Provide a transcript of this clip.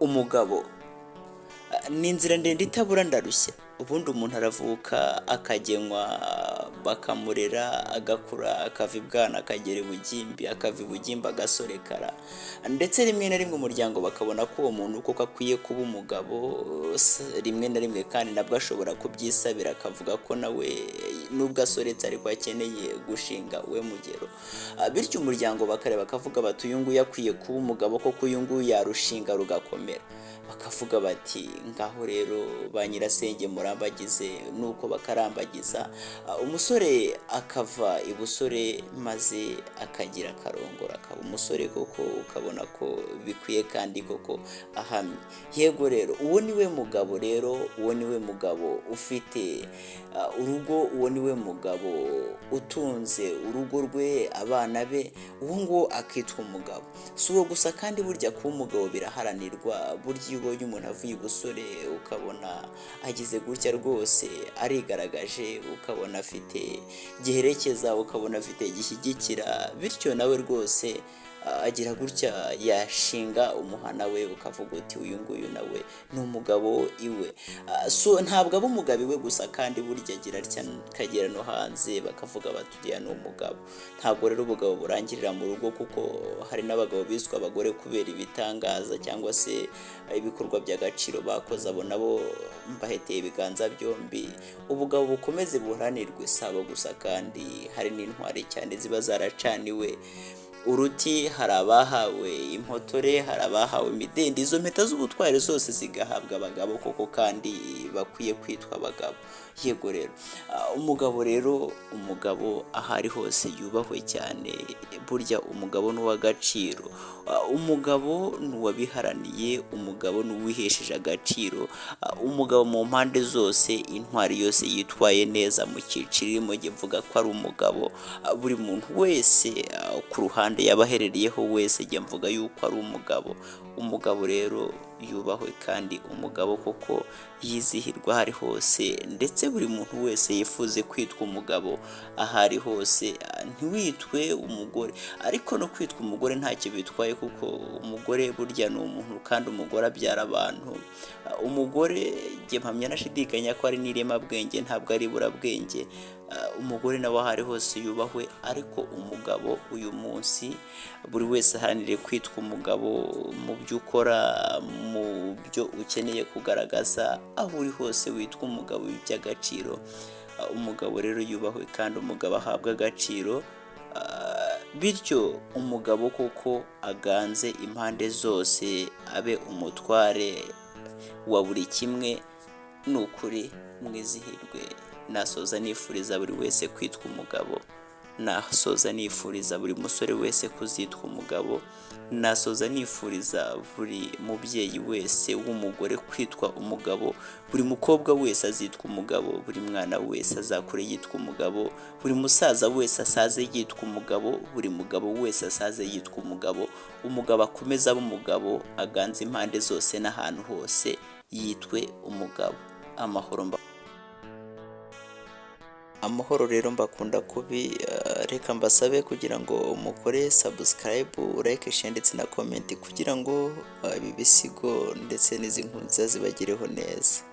umugabo ni inzira ndende itabura ndarushya. Ubundi umuntu aravuka akagenwa bakamurera agakura akava ibwana akagera ibugimbi akava ibugimbi agasorekara, ndetse rimwe na rimwe umuryango bakabona ko uwo muntu koko akwiye kuba umugabo. Rimwe na rimwe kandi nabwo ashobora kubyisabira akavuga ko nawe nubwo asoretse ariko akeneye gushinga uwe mugero, bityo umuryango bakareba bakavuga bati uyu nguyu akwiye kuba umugabo koko, uyu nguyu yarushinga rugakomera. Bakavuga bati ngaho rero ba nyirasenge murambagize, nuko bakarambagiza umusore akava ibusore maze akagira akarongora akaba umusore koko, ukabona ko bikwiye kandi koko ahamye. Yego rero uwo niwe mugabo, rero uwo niwe mugabo ufite urugo, uwo niwe mugabo utunze urugo rwe abana be, uwo ngo akitwa umugabo. Si uwo gusa kandi burya kuba umugabo biraharanirwa. Burya iyo ubonye umuntu avuye ubusore ukabona agize gutya rwose arigaragaje, ukabona afite giherekeza, ukabona afite gishyigikira, bityo nawe rwose agira gutya yashinga umuhana we, ukavuga uti uyu nguyu nawe ni umugabo iwe. So ntabwo aba umugabo iwe gusa kandi burya agira atya akagera no hanze bakavuga bati uriya ni umugabo. Ntabwo rero ubugabo burangirira mu rugo, kuko hari n'abagabo biswe abagore kubera ibitangaza cyangwa se ibikorwa by'agaciro bakoze. Abo nabo mbaheteye ibiganza byombi, ubugabo bukomeze buharanirwe. Sabo gusa kandi hari n'intwari cyane ziba zaracaniwe uruti, hari abahawe impotore, hari abahawe imidende. Izo mpeta z'ubutwari zose zigahabwa abagabo koko kandi bakwiye kwitwa abagabo. Yego rero umugabo, rero umugabo aho ari hose yubahwe cyane. Burya umugabo ni uw'agaciro, umugabo ni uwabiharaniye, umugabo ni uwihesheje agaciro. Umugabo mu mpande zose, intwari yose yitwaye neza mu cyiciro irimo mvuga ko ari umugabo. Buri muntu wese ku ruhande yaba ahereriyeho wese mvuga yuko ari umugabo. Umugabo rero yubahwe kandi umugabo koko yizihirwa ahari hose, ndetse buri muntu wese yifuze kwitwa umugabo ahari hose. Ntiwitwe umugore, ariko no kwitwa umugore ntacyo bitwaye, kuko umugore burya ni umuntu kandi umugore abyara abantu. Umugore njye mpamya nashidikanya ko ari n'iremabwenge, ntabwo ari iburabwenge. Umugore nawe aho ari hose yubahwe, ariko umugabo uyu munsi buri wese aharanire kwitwa umugabo mu byo ukora, mu byo ukeneye kugaragaza. Aho uri hose witwa umugabo by'agaciro. Umugabo rero yubahwe kandi umugabo ahabwa agaciro, bityo umugabo koko aganze impande zose, abe umutware wa buri kimwe. Ni ukuri mwizihirwe. Nasoza nifuriza buri wese kwitwa umugabo, nasoza nifuriza buri musore wese kuzitwa umugabo, nasoza nifuriza buri mubyeyi wese w'umugore kwitwa umugabo, buri mukobwa wese azitwa umugabo, buri mwana wese azakure yitwa umugabo, buri musaza wese asaze yitwa umugabo, buri mugabo wese asaze yitwa umugabo. Umugabo akomeza abe umugabo, aganze impande zose n'ahantu hose yitwe umugabo. Amahoro rero mbakunda kubi. Reka mbasabe kugira ngo mukore subscribe, like, share ndetse na comment kugira ngo ibi bisigo ndetse n'izi nkuru zibagireho neza.